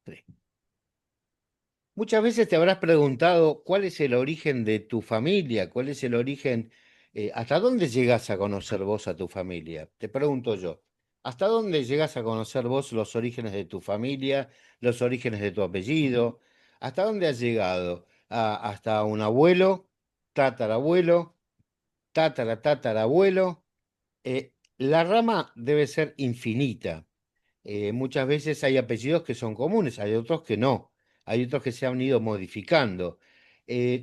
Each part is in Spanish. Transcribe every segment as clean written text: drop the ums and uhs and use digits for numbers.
Sí. Muchas veces te habrás preguntado cuál es el origen de tu familia, cuál es el origen, hasta dónde llegás a conocer vos a tu familia. Te pregunto yo, ¿hasta dónde llegás a conocer vos los orígenes de tu familia, los orígenes de tu apellido? ¿Hasta dónde has llegado? ¿Hasta un abuelo, tatarabuelo, tatarabuelo? La rama debe ser infinita. Muchas veces hay apellidos que son comunes, hay otros que no, hay otros que se han ido modificando.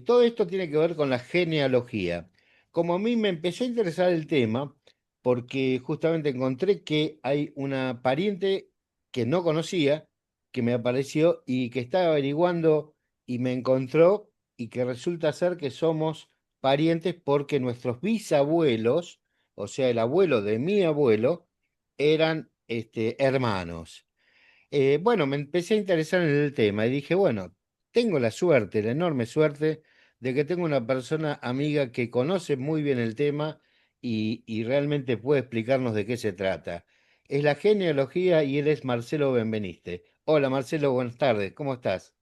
Todo esto tiene que ver con la genealogía. Como a mí me empezó a interesar el tema, porque justamente encontré que hay una pariente que no conocía, que me apareció y que estaba averiguando y me encontró y que resulta ser que somos parientes porque nuestros bisabuelos, o sea, el abuelo de mi abuelo, eran hermanos. Bueno, me empecé a interesar en el tema y dije, bueno, tengo la suerte, la enorme suerte de que tengo una persona amiga que conoce muy bien el tema y realmente puede explicarnos de qué se trata. Es la genealogía y él es Marcelo Benveniste. Hola Marcelo, buenas tardes, ¿cómo estás?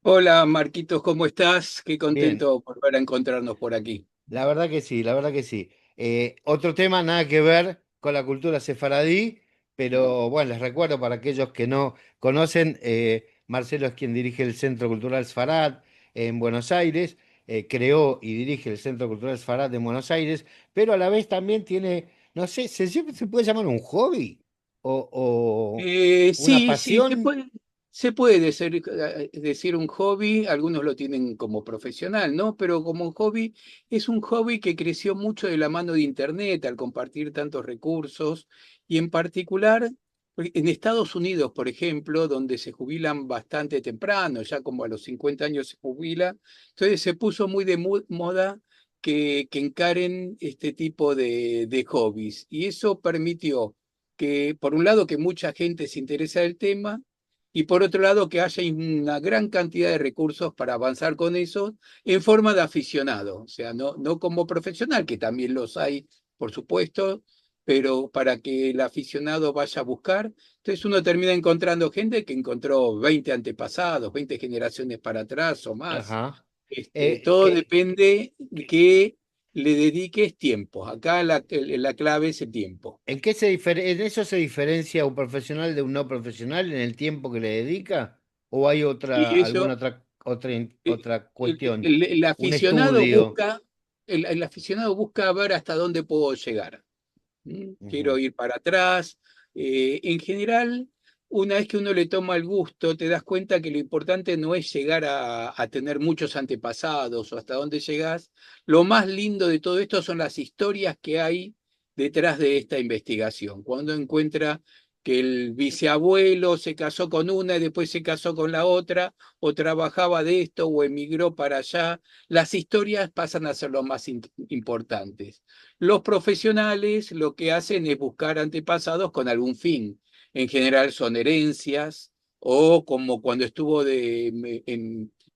Hola Marquitos, ¿cómo estás? Qué Bien, contento por volver a encontrarnos por aquí. la verdad que sí, la verdad que sí. Otro tema nada que ver con la cultura sefaradí, No. pero bueno, les recuerdo para aquellos que no conocen, Marcelo es quien dirige el Centro Cultural Sfarad en Buenos Aires, creó y dirige el Centro Cultural Sfarad en Buenos Aires, pero a la vez también tiene, no sé, se puede llamar un hobby o una Sí, sí, pasión. se puede decir un hobby, algunos lo tienen como profesional, ¿no? Pero como un hobby, es un hobby que creció mucho de la mano de Internet al compartir tantos recursos y en particular en Estados Unidos, por ejemplo, donde se jubilan bastante temprano, ya como a los 50 años se jubila, entonces se puso muy de moda que encaren este tipo de hobbies y eso permitió que por un lado que mucha gente se interesa del tema y por otro lado que haya una gran cantidad de recursos para avanzar con eso en forma de aficionado, o sea, no como profesional, que también los hay, por supuesto, pero para que el aficionado vaya a buscar. Entonces uno termina encontrando gente que encontró 20 antepasados, 20 generaciones para atrás o más. Ajá. Todo ¿Qué, depende de que le dediques tiempo. Acá la clave es el tiempo. en eso se diferencia un profesional de un no profesional en el tiempo que le dedica? ¿O hay Y alguna eso, otra el, cuestión? el- el Un aficionado estudio. busca, el aficionado busca ver hasta dónde puedo llegar. Quiero Ujú. ir para atrás. En general, una vez que uno le toma el gusto, te das cuenta que lo importante no es llegar a tener muchos antepasados o hasta dónde llegás. Lo más lindo de todo esto son las historias que hay detrás de esta investigación. Cuando encuentra que el bisabuelo se casó con una y después se casó con la otra, o trabajaba de esto, o emigró para allá, las historias pasan a ser lo más importantes. Los profesionales lo que hacen es buscar antepasados con algún fin. En general son herencias o como cuando estuvo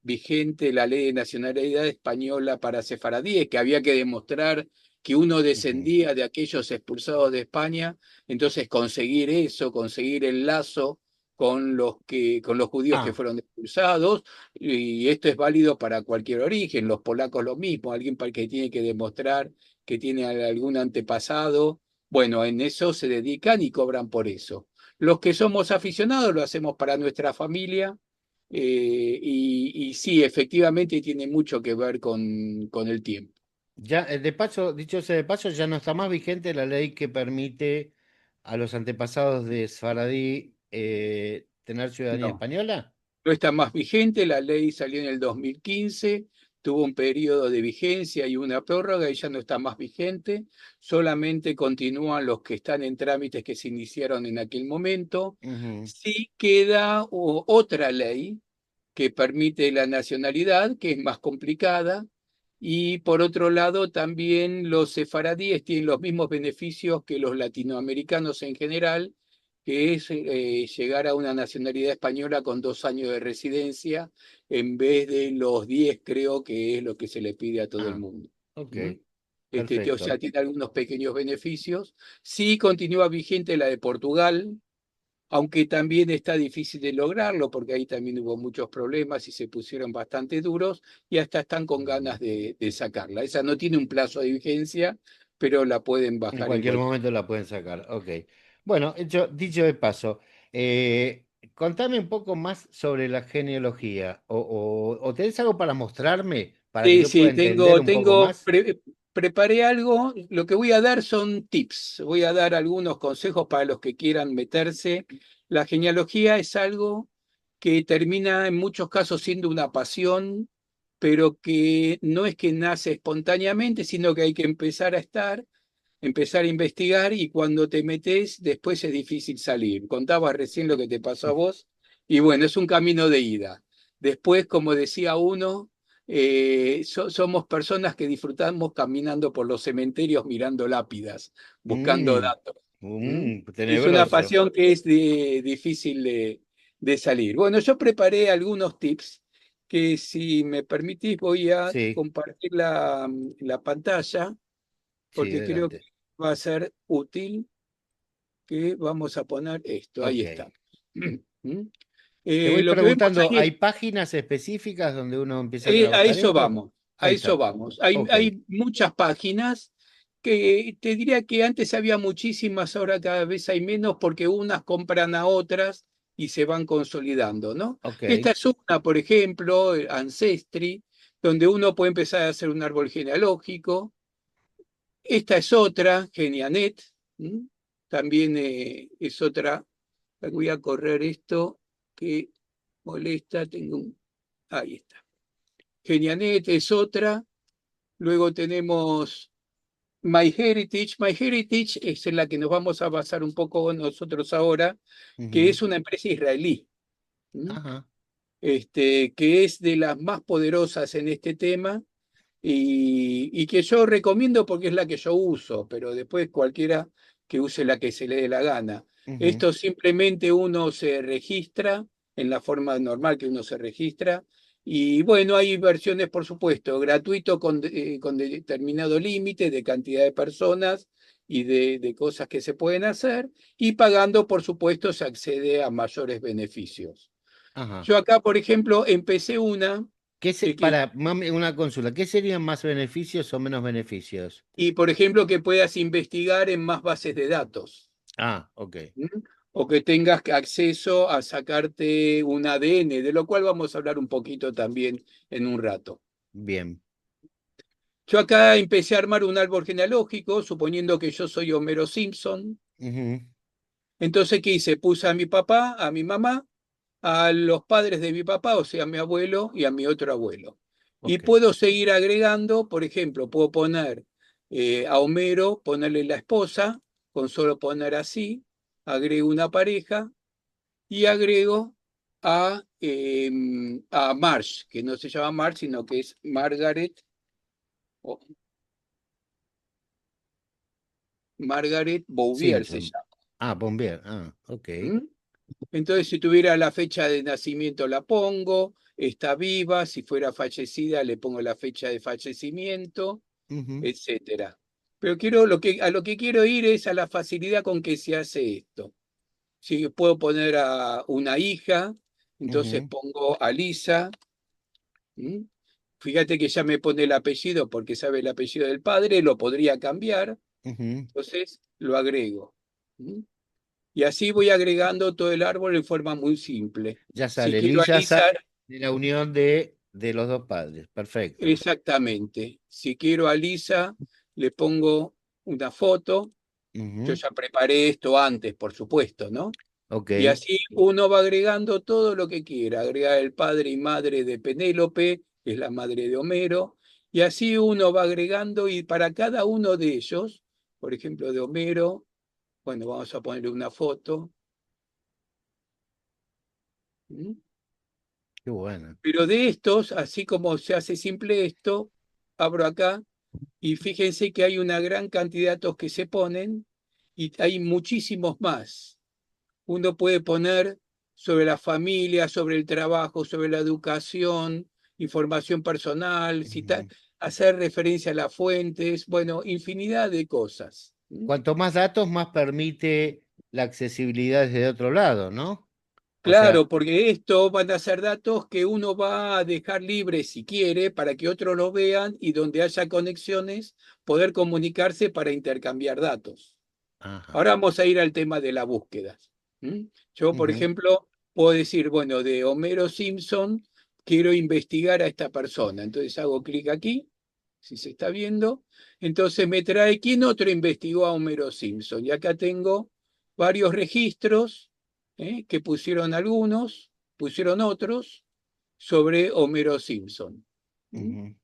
vigente la ley de nacionalidad española para sefaradíes, que había que demostrar que uno Ujú. descendía de aquellos expulsados de España, entonces conseguir eso, conseguir el lazo con los judíos que Ah, fueron expulsados, y esto es válido para cualquier origen, los polacos lo mismo, alguien para que tiene que demostrar que tiene algún antepasado, bueno, en eso se dedican y cobran por eso. Los que somos aficionados lo hacemos para nuestra familia y sí, efectivamente tiene mucho que ver con el tiempo. ya, de paso, dicho sea de paso, ya no está más vigente la ley que permite a los antepasados de Sfaradí tener ciudadanía No. española. No está más vigente, la ley salió en el 2015, tuvo un periodo de vigencia y una prórroga y ya no está más vigente, solamente continúan los que están en trámites que se iniciaron en aquel momento. Ujú. Sí queda otra ley que permite la nacionalidad, que es más complicada, y por otro lado también los sefaradíes tienen los mismos beneficios que los latinoamericanos en general, que es llegar a una nacionalidad española con 2 años de residencia en vez de los 10, creo que es lo que se le pide a todo el Ah, mundo. ok, ¿Mm? O sea, perfecto. tiene algunos pequeños beneficios. Sí continúa vigente la de Portugal, aunque también está difícil de lograrlo porque ahí también hubo muchos problemas y se pusieron bastante duros y hasta están con ganas de sacarla. Esa no tiene un plazo de vigencia, pero la pueden En bajar en cualquier cualquier. momento la pueden sacar. Ok. Bueno, dicho de paso, contame un poco más sobre la genealogía. ¿O tenés algo para mostrarme para que Sí, yo pueda sí, entender un poco más? preparé algo. Lo que voy a dar son tips. Voy a dar algunos consejos para los que quieran meterse. La genealogía es algo que termina en muchos casos siendo una pasión, pero que no es que nace espontáneamente, sino que hay que empezar a investigar y cuando te metes, después es difícil salir. Contabas recién lo que te pasó a vos y bueno, es un camino de ida. Después, como decía uno, somos personas que disfrutamos caminando por los cementerios mirando lápidas, buscando Mm, datos. ¿Mm? Es una tenebroso. pasión que es difícil de salir. Bueno, yo preparé algunos tips que si me permitís voy a Sí, compartir la pantalla sí, porque creo que adelante. va a ser útil que vamos a poner esto. Ahí Ok. está. ¿Mm? Te voy Lo que vemos preguntando, ahí es, ¿hay páginas específicas donde uno empieza a a trabajar eso esto? vamos, a Ahí eso está. vamos. Ok. Hay muchas páginas que te diría que antes había muchísimas, ahora cada vez hay menos porque unas compran a otras y se van consolidando, ¿no? Ok. Esta es una, por ejemplo, Ancestry, donde uno puede empezar a hacer un árbol genealógico. Esta es otra, Genianet, ¿m? También es otra. Voy a correr esto que molesta. Ahí está. Genianet es otra. Luego tenemos MyHeritage. MyHeritage es en la que nos vamos a basar un poco nosotros ahora, que Ujú. es una empresa israelí, ¿m? Ajá. Que es de las más poderosas en este tema y que yo recomiendo porque es la que yo uso, pero después cualquiera que use la que se le dé la gana. Ujú. Esto simplemente uno se registra en la forma normal que uno se registra. Y bueno, hay versiones, por supuesto, gratuito con determinado límite de cantidad de personas y de cosas que se pueden hacer, y pagando, por supuesto, se accede a mayores beneficios. Ajá. Yo acá, por ejemplo, empecé una que Para, mami, una consulta, ¿qué serían más beneficios o menos beneficios? y, por ejemplo, que puedas investigar en más bases de datos. Ah, ok. ¿M? O que tengas acceso a sacarte un ADN, de lo cual vamos a hablar un poquito también en un rato. Bien. Yo acá empecé a armar un árbol genealógico, suponiendo que yo soy Homero Simpson. Ujú. Entonces, ¿qué hice? Puse a mi papá, a mi mamá, a los padres de mi papá, o sea, a mi abuelo y a mi otro abuelo. Y Ok. puedo seguir agregando, por ejemplo, puedo poner a Homero, ponerle la esposa, con solo poner así, agrego una pareja y agrego a Marsh, que no se llama Marsh, sino que es Margaret, o Margaret Bouvier se Simpson. llama. Ah, Bombier. Ah, ok. ¿Mm? Entonces, si tuviera la fecha de nacimiento, la pongo, está viva, si fuera fallecida, le pongo la fecha de fallecimiento, Ujú, etcétera. Pero a lo que quiero ir es a la facilidad con que se hace esto. Si puedo poner a una hija, entonces ujú, pongo a Lisa. ¿M? Fíjate que ya me pone el apellido porque sabe el apellido del padre, lo podría cambiar, ujú. entonces lo agrego. ¿M? Y así voy agregando todo el árbol en forma muy simple. Ya Si sale. quiero Lisa alisar, sale de la unión de los dos padres. Perfecto. exactamente. Si quiero a Lisa, le pongo una foto. Yo Ujú, ya preparé esto antes, por supuesto, ¿no? ok. Y así uno va agregando todo lo que quiera. Agregar el padre y madre de Penélope, que es la madre de Homero. Y así uno va agregando y para cada uno de ellos, por ejemplo, de Homero, bueno, vamos a ponerle una foto. ¿M? Qué bueno. Pero de estos, así como se hace simple esto, abro acá y fíjense que hay una gran cantidad de datos que se ponen y hay muchísimos más. Uno puede poner sobre la familia, sobre el trabajo, sobre la educación, información personal, citar, Ujú. hacer referencia a las fuentes, bueno, infinidad de cosas. ¿Mm? Cuanto más datos, más permite la accesibilidad desde otro lado, ¿no? O sea, Claro, porque esto van a ser datos que uno va a dejar libres si quiere para que otros lo vean y donde haya conexiones poder comunicarse para intercambiar datos. ajá. Ahora vamos a ir al tema de la búsqueda. ¿Mm? Yo, por Ujú, ejemplo, puedo decir, bueno, de Homero Simpson quiero investigar a esta persona. Entonces hago clic aquí, si se está viendo. Entonces me trae quién otro investigó a Homero Simpson. Y acá tengo varios registros que pusieron algunos, pusieron otros sobre Homero Simpson. ¿Mm? ujú.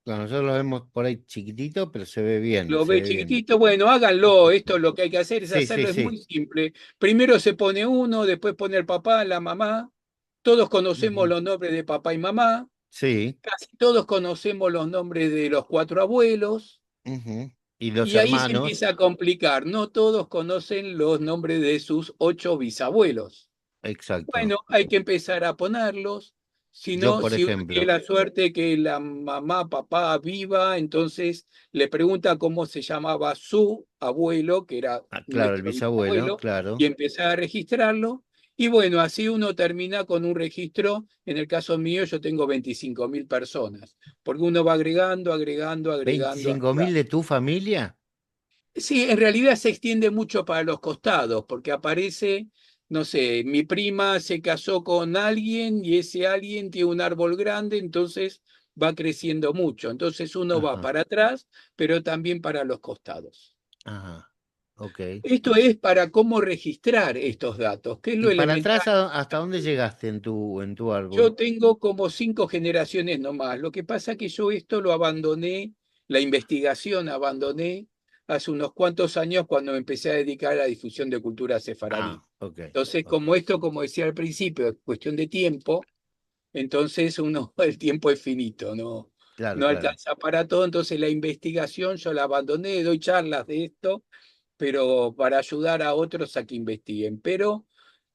Claro, nosotros lo vemos por ahí chiquitito, pero se ve bien, Lo se ve ve bien. chiquitito, bueno, háganlo, esto es lo que hay que hacer, es Sí, sí, hacerlo, es muy sí. simple. Primero se pone uno, después pone el papá, la mamá, todos conocemos Ujú. los nombres de papá y mamá, Sí. casi todos conocemos los nombres de los cuatro abuelos, Ujú. Y los y ahí se hermanos, empieza a complicar, no todos conocen los nombres de sus ocho bisabuelos. exacto. Bueno, hay que empezar a ponerlos. Si Yo, no, por si uno tiene ejemplo, la suerte que la mamá, papá viva, entonces le pregunta cómo se llamaba su abuelo, que era claro, el nuestro bisabuelo, bisabuelo, y claro. empezar a registrarlo. Y bueno, así uno termina con un registro. En el caso mío, yo tengo 25.000 personas, porque uno va agregando, agregando, agregando, 25.000 agregando. de tu familia. Sí, en realidad se extiende mucho para los costados, porque aparece, no sé, mi prima se casó con alguien y ese alguien tiene un árbol grande, entonces va creciendo mucho. Entonces uno va Ajá, para atrás, pero también para los costados. ajá. Ok. Esto es para cómo registrar estos datos, que es lo ¿Y para atrás elemental. hasta dónde llegaste en tu Yo árbol? tengo como cinco generaciones nomás. Lo que pasa es que yo esto lo abandoné, la investigación abandoné hace unos cuantos años cuando me empecé a dedicar a la difusión de cultura Ah, sefaradí. ok. Entonces, Ok. como esto, como decía al principio, es cuestión de tiempo, entonces uno, el tiempo es finito, no, Claro, no claro. alcanza para todo. Entonces la investigación yo la abandoné, doy charlas de esto, pero para ayudar a otros a que investiguen. Pero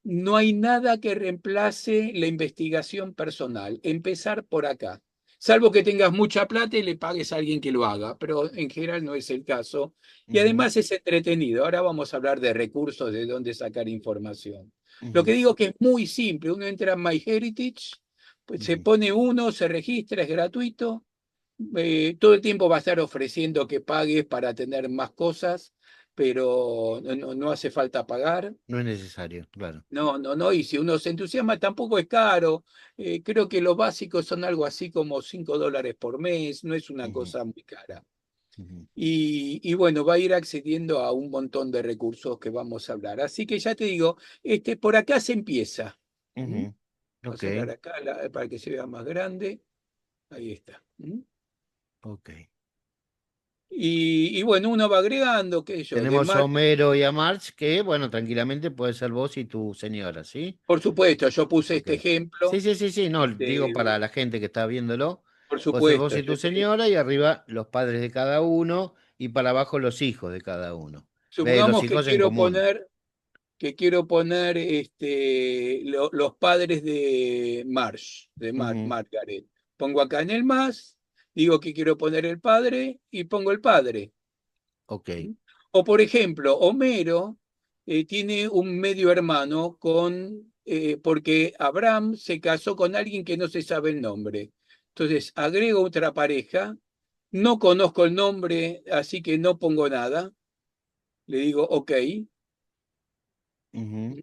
no hay nada que reemplace la investigación personal. Empezar por acá. Salvo que tengas mucha plata y le pagues a alguien que lo haga, pero en general no es el caso. Y Ujú, además es entretenido. Ahora vamos a hablar de recursos, de dónde sacar información. Lo que ujú, digo que es muy simple. Uno entra en MyHeritage, pues se ujú, pone uno, se registra, es gratuito. Todo el tiempo va a estar ofreciendo que pagues para tener más cosas, pero no hace falta pagar. no es necesario, claro. No, no, no, y si uno se entusiasma tampoco es caro. Creo que los básicos son algo así como $5 por mes, no es una Ujú, cosa muy cara. ujú, Y bueno, va a ir accediendo a un montón de recursos que vamos a hablar. Así que ya te digo, por acá se empieza. ¿Mm? ujú. Voy a Ok, sacar acá para que se vea más grande. Ahí está. ¿Mm? ok. Y bueno, uno va agregando, qué sé yo, de Tenemos a mar. Homero y a Marge que, bueno, tranquilamente puede ser vos y tu señora, ¿sí? Por supuesto, yo puse Ok. este Sí, ejemplo sí, sí, sí, no, digo para de, la gente que está viéndolo, por puede ser vos supuesto, y tu señora y arriba los padres de cada uno y para abajo los hijos de cada uno. Ve, los supongamos hijos en común. que quiero poner los padres de Marsh, de Ujú, Margaret. Pongo acá en el más, digo que quiero poner el padre y pongo el padre. ok. O por ejemplo, Homero tiene un medio hermano porque Abraham se casó con alguien que no se sabe el nombre. Entonces, agrego otra pareja, no conozco el nombre, así que no pongo nada. Le digo, ok. Ujú,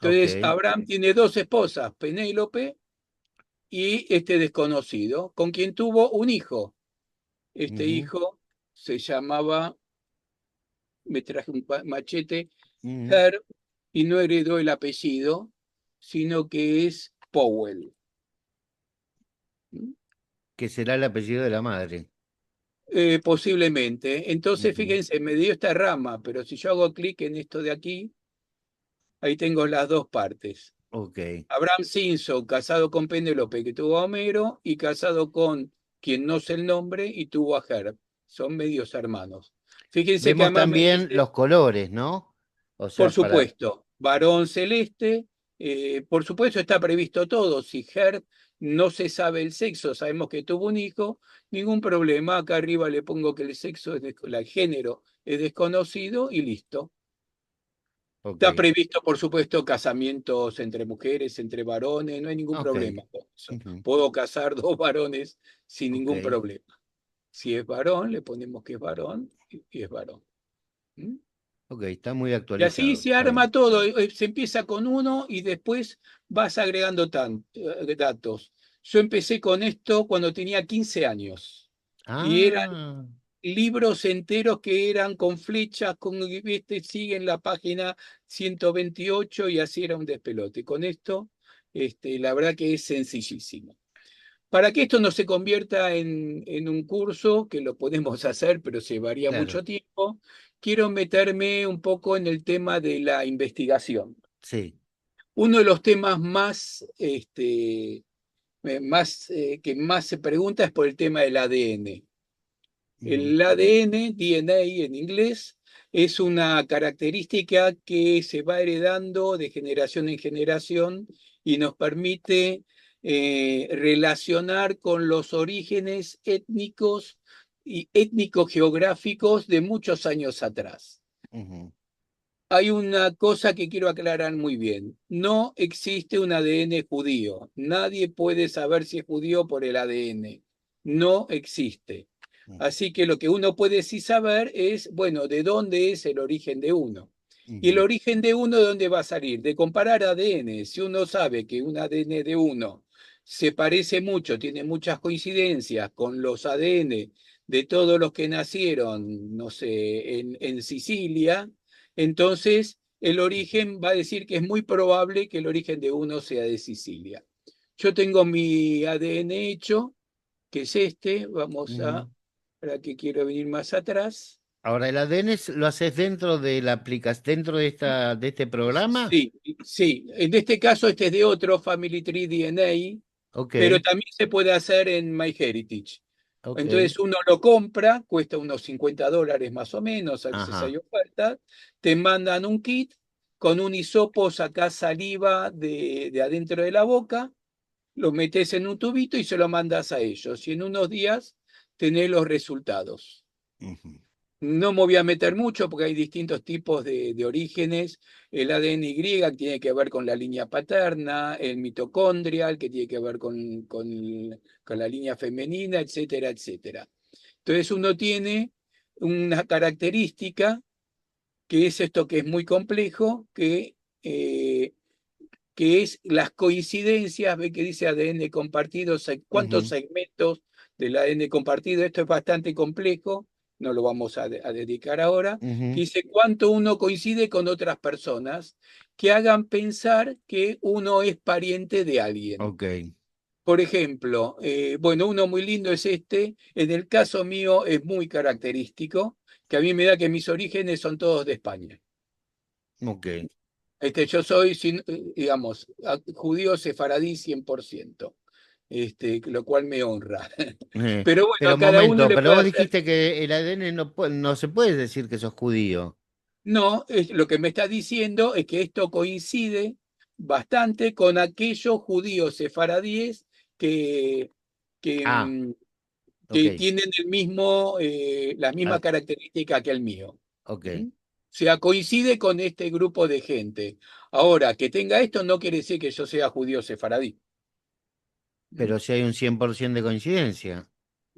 ok. Entonces, Abraham tiene dos esposas, Penélope y este desconocido, con quien tuvo un hijo. Este Ujú, hijo se llamaba, me traje un machete, ujú. Herb, y no heredó el apellido, sino que es Powell. Que será el apellido de la madre. Posiblemente. Entonces, Ujú, fíjense, me dio esta rama, pero si yo hago clic en esto de aquí, ahí tengo las dos partes. ok. Abraham Simpson, casado con Penélope, que tuvo a Homero, y casado con quien no sé el nombre, y tuvo a Herb. Son medios hermanos. Fíjense que Vemos además me también dice, los colores, ¿no? O por sea, para... supuesto, varón celeste, por supuesto está previsto todo. Si Herb no se sabe el sexo, sabemos que tuvo un hijo, ningún problema. Acá arriba le pongo que el sexo es el género es desconocido y listo. Ok, Está previsto, por supuesto, casamientos entre mujeres, entre varones, no hay ningún ok. problema con eso. Ujú, Puedo casar dos varones sin ok, ningún problema. Si es varón, le ponemos que es varón y es varón. ¿Mm? ok, está muy Y así actualizado, se está arma bien. todo. Se empieza con uno y después vas agregando datos. Yo empecé con esto cuando tenía 15 años. Y eran Ah, libros enteros que eran con flechas, ¿viste? Siguen la página 128 y así era un despelote. Con esto, la verdad que es sencillísimo. Para que esto no se convierta en un curso, que lo podemos hacer, pero se llevaría claro, mucho tiempo, quiero meterme un poco en el tema de la investigación. sí. Uno de los temas que más se pregunta es por el tema del ADN. Ujú, El ADN, DNA en inglés, es una característica que se va heredando de generación en generación y nos permite relacionar con los orígenes étnicos y étnico-geográficos de muchos años atrás. ujú, Hay una cosa que quiero aclarar muy bien. No existe un ADN judío. Nadie puede saber si es judío por el ADN. No existe. ujú, Así que lo que uno puede sí saber es, bueno, de dónde es el origen de uno. Y el ujú, origen de uno, ¿de dónde va a salir? De comparar ADN. Si uno sabe que un ADN de uno se parece mucho, tiene muchas coincidencias con los ADN de todos los que nacieron, no sé, en Sicilia, entonces el origen va a decir que es muy probable que el origen de uno sea de Sicilia. Yo tengo mi ADN hecho, que es este, vamos ujú. a, para que quiero venir más atrás. Ahora, ¿el ADN lo haces dentro de la aplicación, dentro de de este programa? Sí, sí, en este caso este es de otro Family Tree DNA, Ok, pero también se puede hacer en MyHeritage. ok, Entonces uno lo compra, cuesta unos $50 más o menos, a veces hay ajá. ofertas, te mandan un kit con un hisopo, sacás saliva de adentro de la boca, lo metes en un tubito y se lo mandas a ellos. Y en unos días tenés los resultados. Ujú, No me voy a meter mucho porque hay distintos tipos de orígenes. El ADN Y tiene que ver con la línea paterna, el mitocondrial que tiene que ver con la línea femenina, etcétera, etcétera. Entonces uno tiene una característica que es esto que es muy complejo, eh, que es las coincidencias, ve que dice ADN compartido, cuántos ujú, segmentos del ADN compartido, esto es bastante complejo, no lo vamos a dedicar ahora, que ujú. dice cuánto uno coincide con otras personas que hagan pensar que uno es pariente de alguien. Ok, Por ejemplo, bueno, uno muy lindo es este, en el caso mío es muy característico, que a mí me da que mis orígenes son todos de España. ok. Yo soy, digamos, judío sefaradí 100%, lo cual me honra. Pero Pero bueno, un cada uno momento, le pero puede vos hacer. dijiste que el ADN no se puede decir que sos judío. No, lo que me está diciendo es que esto coincide bastante con aquellos judíos sefaradíes que, que, Ah, mm, ok, que tienen la misma ah, característica que el mío. ok. ¿Mm? O sea, coincide con este grupo de gente. Ahora, que tenga esto no quiere decir que yo sea judío sefaradí. ¿Mm? Pero si hay un 100% de coincidencia.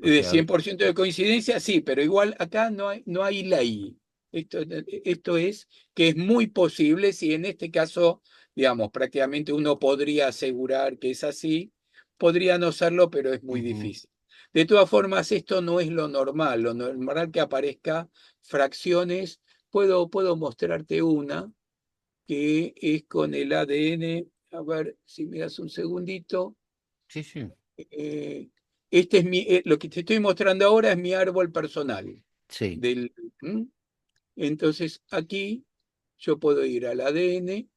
O De sea, 100% de coincidencia, sí, pero igual acá no hay ley. Esto es que es muy posible, si en este caso, digamos, prácticamente uno podría asegurar que es así, podría no serlo, pero es muy ujú, difícil. De todas formas, esto no es lo normal que aparezca fracciones. Puedo mostrarte una que es con el ADN. A ver si me das un segundito. sí, sí, Eh, lo que te estoy mostrando ahora es mi árbol personal. sí. Del, ¿Mm? Entonces aquí yo puedo ir al ADN,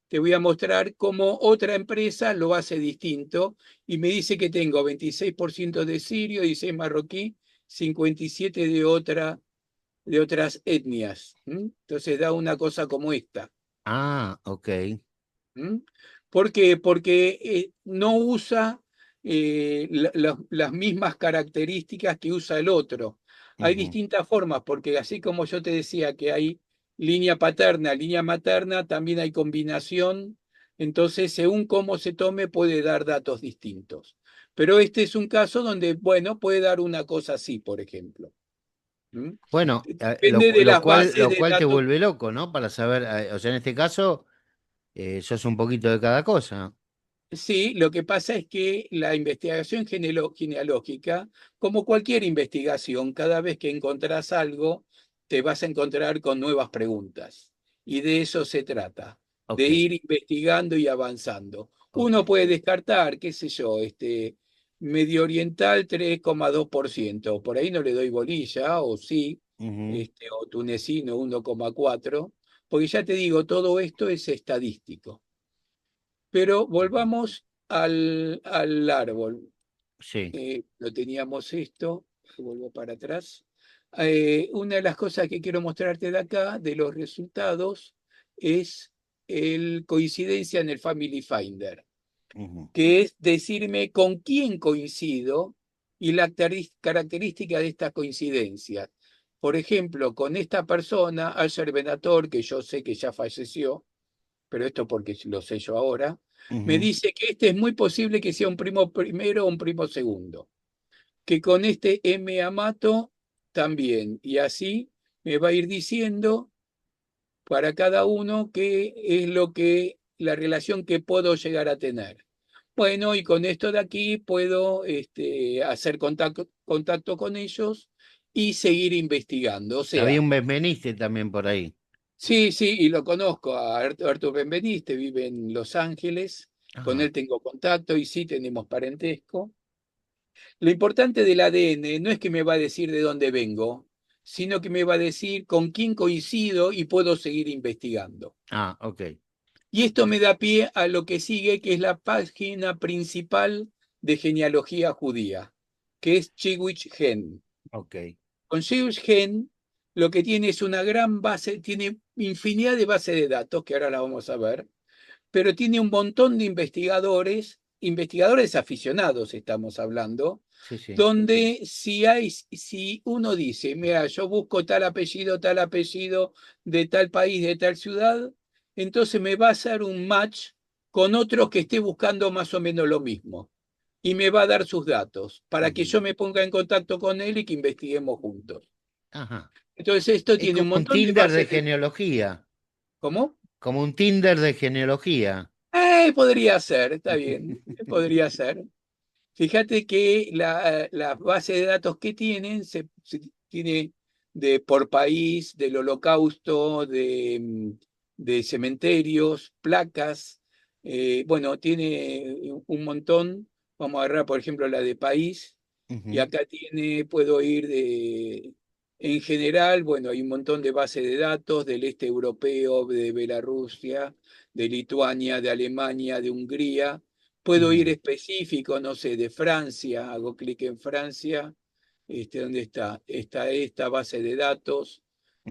te voy a mostrar cómo otra empresa lo hace distinto y me dice que tengo 26% de sirio, 16 marroquí, 57 de otras etnias. Entonces da una cosa como esta. Ah, ok. ¿Mm? ¿Por qué? Porque no usa las mismas características que usa el otro. Hay Ujú. distintas formas, porque así como yo te decía que hay línea paterna, línea materna, también hay combinación, entonces según cómo se tome puede dar datos distintos. Pero este es un caso donde, bueno, puede dar una cosa así, por ejemplo. ¿Mm? Bueno, Depende de las bases lo de cual te datos. vuelve loco, ¿no? Para saber, o sea, en este caso, sos un poquito de cada cosa. Sí, lo que pasa es que la investigación genealógica, como cualquier investigación, cada vez que encontrás algo, te vas a encontrar con nuevas preguntas. Y de eso se trata, de Ok, ir investigando y avanzando. ok. Uno puede descartar, qué sé yo, Medio Oriental 3,2%, por ahí no le doy bolilla, o sí, Ujú, o tunecino 1,4%, porque ya te digo, todo esto es estadístico. Pero ujú. volvamos al árbol. Sí. Lo teníamos esto, vuelvo para atrás. Una de las cosas que quiero mostrarte de acá, de los resultados, es el coincidencia en el Family Finder, Ujú, que es decirme con quién coincido y la característica de esta coincidencia. Por ejemplo, con esta persona, Asher Benator, que yo sé que ya falleció, pero esto porque lo sé yo ahora, me ujú, dice que este es muy posible que sea un primo primero o un primo segundo, que con este M. Amato también, y así me va a ir diciendo para cada uno qué es la relación que puedo llegar a tener. Bueno, y con esto de aquí puedo hacer contacto con ellos y seguir investigando. O había sea, un Benveniste también por ahí. sí, sí, y lo conozco a Arturo Benveniste, vive en Los Ángeles, con Ajá. él tengo contacto y sí tenemos parentesco. Lo importante del ADN no es que me va a decir de dónde vengo, sino que me va a decir con quién coincido y puedo seguir investigando. Ah, ok, Y esto me da pie a lo que sigue, que es la página principal de genealogía judía, que es Chiwich Gen. ok. Con Jewish Gen lo que tiene es una gran base, tiene infinidad de bases de datos, que ahora la vamos a ver, pero tiene un montón de investigadores, investigadores aficionados estamos hablando, Sí, sí. donde si uno dice, mira, yo busco tal apellido de tal país, de tal ciudad, entonces me va a hacer un match con otros que esté buscando más o menos lo mismo. Y me va a dar sus datos para que Ujú. yo me ponga en contacto con él y que investiguemos juntos. Ajá. Entonces esto Es tiene un como un montón de Tinder de bases de... genealogía. ¿Cómo? Como un Tinder de genealogía. Podría ser, está bien, podría ser. Fíjate que la base de datos que tienen se tiene por país, del holocausto, de cementerios, placas. Bueno, tiene un montón. Vamos a agarrar, por ejemplo, la de país. Y Ujú, acá puedo ir en general, bueno, hay un montón de bases de datos del este europeo, de Bielorrusia, de Lituania, de Alemania, de Hungría. Puedo ir ujú, específico, no sé, de Francia, hago clic en Francia, ¿dónde está? Está esta base de datos,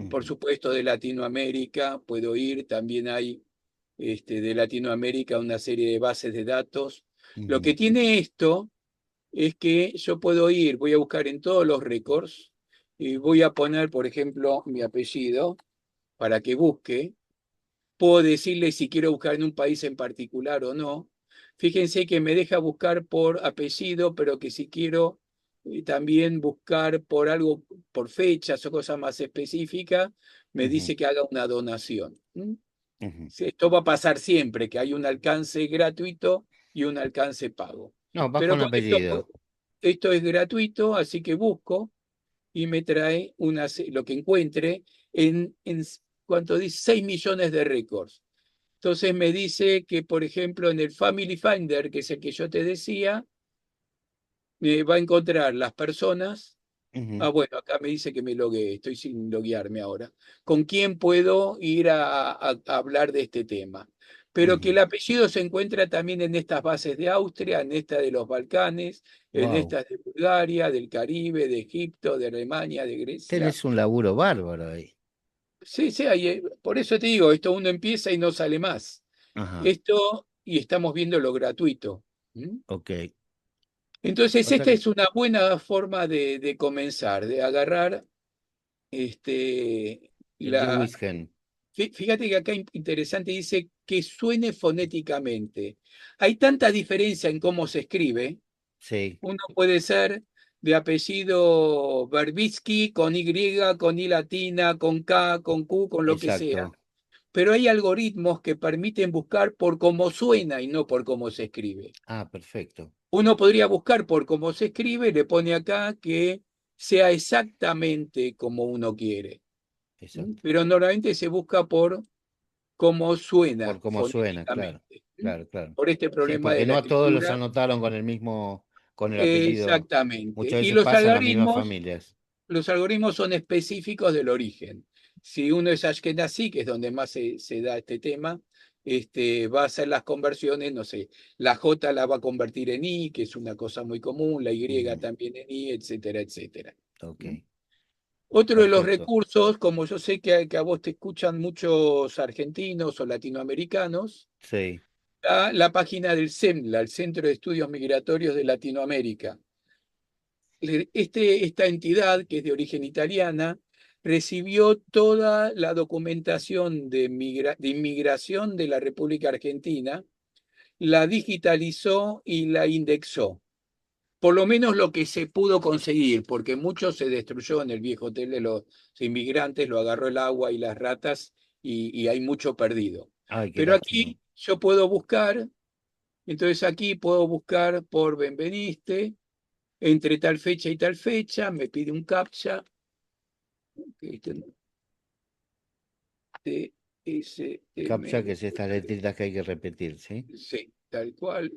por ujú, supuesto de Latinoamérica, puedo ir, también hay de Latinoamérica una serie de bases de datos. Lo ujú. que tiene esto es que yo puedo ir, voy a buscar en todos los récords y voy a poner, por ejemplo, mi apellido para que busque. Puedo decirle si quiero buscar en un país en particular o no. Fíjense que me deja buscar por apellido, pero que si quiero también buscar por algo, por fechas o cosas más específicas, me Ujú, dice que haga una donación. ¿Mm? ujú. Sí, esto va a pasar siempre, que hay un alcance gratuito y un alcance pago. No, vas Pero con con apellido. esto es gratuito, así que busco y me trae lo que encuentre en cuanto dice 6 millones de récords. Entonces me dice que, por ejemplo, en el Family Finder, que es el que yo te decía, me va a encontrar las personas. Ujú, Ah, bueno, acá me dice que me logueé, estoy sin loguearme ahora. ¿Con quién puedo ir a hablar de este tema? Pero que ujú. el apellido se encuentra también en estas bases de Austria, en esta de los Balcanes, en Wow. estas de Bulgaria, del Caribe, de Egipto, de Alemania, de Grecia. Tenés un laburo bárbaro ahí. Sí, sí, por eso te digo, esto uno empieza y no sale más. Ajá, Esto, y estamos viendo lo gratuito. ¿Mm? ok. Entonces, O sea esta que es una buena forma de comenzar, de agarrar este, el la... Lewis Gen. Fíjate que acá interesante dice que suene fonéticamente. Hay tanta diferencia en cómo se escribe. Sí, Uno puede ser de apellido Berbisky, con Y, con I latina, con K, con Q, con lo que sea. exacto. Pero hay algoritmos que permiten buscar por cómo suena y no por cómo se escribe. Ah, perfecto. Uno podría buscar por cómo se escribe, le pone acá que sea exactamente como uno quiere. Exacto. Pero normalmente se busca por cómo Por suena cómo suena, claro. fonéticamente. Claro, claro. Por este Sí, problema de porque la no a todos los escritura. anotaron con el mismo, con el apellido. Exactamente. Muchas Y veces pasa en las mismas familias. los algoritmos son específicos del origen. Si uno es Ashkenazi, que es donde más se da este tema, va a hacer las conversiones, no sé, la J la va a convertir en I, que es una cosa muy común, la Y Ujú. también en I, etcétera, etcétera. Ok, Otro de los perfecto. recursos, como yo sé que a vos te escuchan muchos argentinos o latinoamericanos, Sí. está la página del CEMLA, el Centro de Estudios Migratorios de Latinoamérica. Esta entidad, que es de origen italiana, recibió toda la documentación de inmigración de la República Argentina, la digitalizó y la indexó. Por lo menos lo que se pudo conseguir, porque mucho se destruyó en el viejo hotel de los inmigrantes, lo agarró el agua y las ratas y hay mucho perdido. Ay, qué Pero lástima. aquí yo puedo buscar, entonces aquí puedo buscar por Benveniste entre tal fecha y tal fecha, me pide un captcha, que Captcha, que TSM, es estas letritas que hay que repetir, ¿sí? sí, tal cual.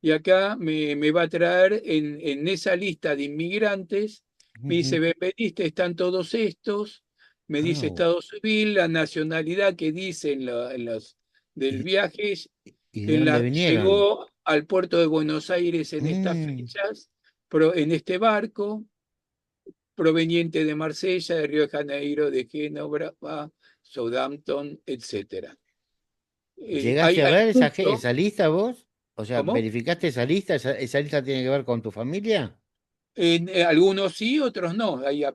Y acá me va a traer en esa lista de inmigrantes, me dice, Ujú. Benveniste, están todos estos, me dice Au. estado civil, la nacionalidad que dice en los del ¿Y, viaje, y de dónde vinieron? llegó al puerto de Buenos Aires en estas Mm, fechas, en este barco, proveniente de Marsella, de Río de Janeiro, de Génova, Southampton, etcétera. ¿Llegaste Hay a ver mucho, esa lista vos? O sea, ¿cómo? ¿verificaste esa lista? ¿Esa lista tiene que ver con tu familia? Algunos sí, otros no. Hay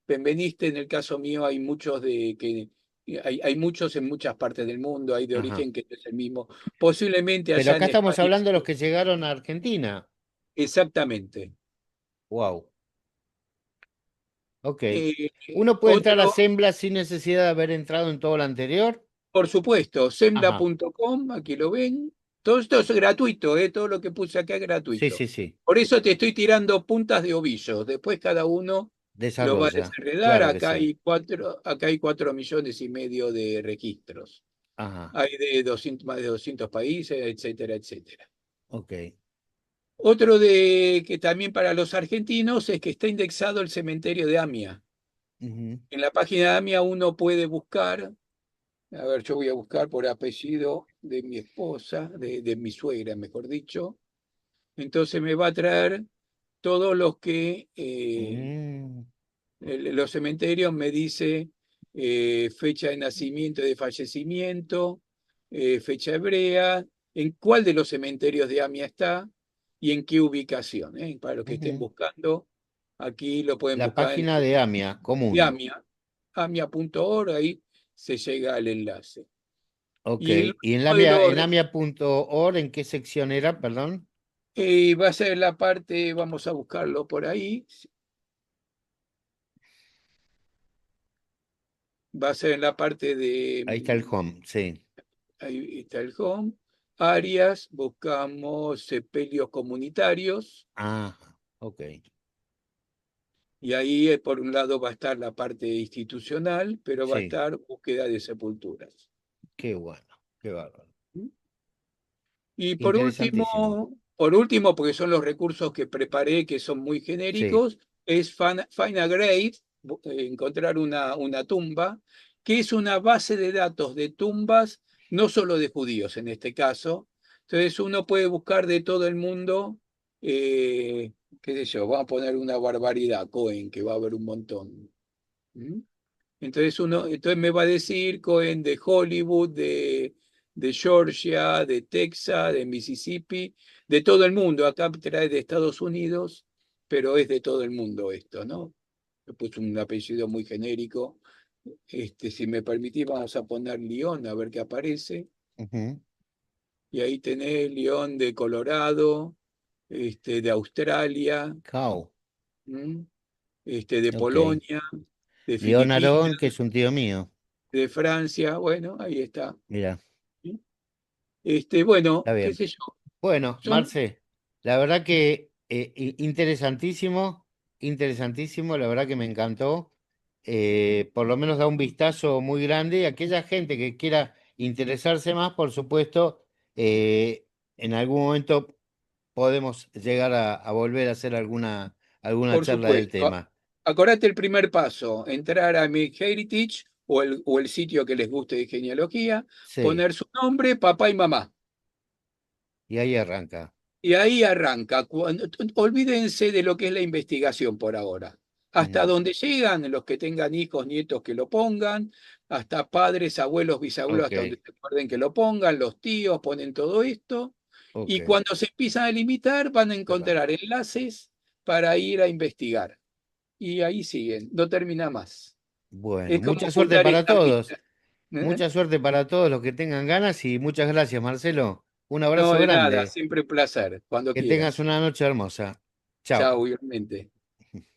Benveniste, en el caso mío, hay muchos hay muchos en muchas partes del mundo, hay de Ajá. origen que no es el mismo. Posiblemente Pero allá acá en estamos España hablando de los sí. que llegaron a Argentina. Exactamente. Wow. Ok. ¿Uno puede entrar a Otro, Sembla sin necesidad de haber entrado en todo lo anterior? por supuesto, Ajá. sembla.com, aquí lo ven. Todo esto es gratuito, todo lo que puse acá es Sí, gratuito. sí, sí. Por eso te estoy tirando puntas de ovillos. Después cada uno lo va a Desarrolla. desheredar. Claro que sí. Acá hay 4,5 millones de registros. Ajá. Hay de 200, más de 200 países, etcétera, etcétera. Ok. Otro que también para los argentinos es que está indexado el cementerio de Amia. Ujú, En la página de Amia uno puede buscar, a ver, yo voy a buscar por apellido de mi esposa, de mi suegra, mejor dicho. Entonces me va a traer todos los que mm, los cementerios me dice fecha de nacimiento y de fallecimiento, fecha hebrea, en cuál de los cementerios de Amia está y en qué ubicación. Para los que estén ujú. buscando, aquí lo pueden La buscar en la página de AMIA, de común. Amia, amia.org, ahí se llega al enlace. Ok. Y el ¿Y en último de en amia.org en qué sección era, perdón? va a ser la parte, vamos a buscarlo por ahí, va a ser en la parte de Ahí está el home, sí. ahí está el home. Áreas, buscamos sepelios comunitarios Ah, ok. y ahí por un lado va a estar la parte institucional, pero va a Sí, estar búsqueda de sepulturas. qué bueno, qué bárbaro. Y Interesantísimo. por último, porque son los recursos que preparé que son muy Sí. genéricos, es Find a Grave, encontrar una tumba, que es una base de datos de tumbas, no solo de judíos en este caso. Entonces uno puede buscar de todo el mundo, eh, qué sé yo, vamos a poner una barbaridad, Cohen, que va a haber un montón. ¿Mm? Entonces me va a decir Cohen de Hollywood, de Georgia, de Texas, de Mississippi, de todo el mundo. Acá trae de Estados Unidos, pero es de todo el mundo esto, ¿no? Le puse un apellido muy genérico. Si me permitís, vamos a poner León, a ver qué aparece. Ujú. Y ahí tenés León de Colorado, de Australia, Cow. ¿m? De Ok. Polonia, de León Filipinas, Arón, que es un tío mío. de Francia. Bueno, ahí está. Mira, ¿Sí? Bueno, está qué bien. sé yo. Bueno, Son, Marce, la verdad que interesantísimo, interesantísimo, la verdad que me encantó. Por lo menos da un vistazo muy grande y aquella gente que quiera interesarse más, por supuesto, en algún momento podemos llegar a volver a hacer alguna por charla del supuesto. tema. Acordate el primer paso, entrar a Mi Heritage o el sitio que les guste de genealogía, Sí, poner su nombre, papá y mamá. y ahí arranca. Y ahí arranca. Olvídense de lo que es la investigación por ahora. Hasta Mm, donde llegan los que tengan hijos, nietos que lo pongan, hasta padres, abuelos, bisabuelos, hasta donde ok, se acuerden que lo pongan, los tíos ponen todo esto. ok, Y cuando se empiezan a limitar, van a cerramos. encontrar enlaces para ir a investigar. Y ahí siguen, no termina más. Bueno, Es como mucha suerte fundar para esta todos. vida. ¿Eh? Mucha suerte para todos los que tengan ganas y muchas gracias, Marcelo. Un No, abrazo de nada, grande. siempre un placer, cuando Que tengas quieras. una noche hermosa. Chao. Chao, igualmente.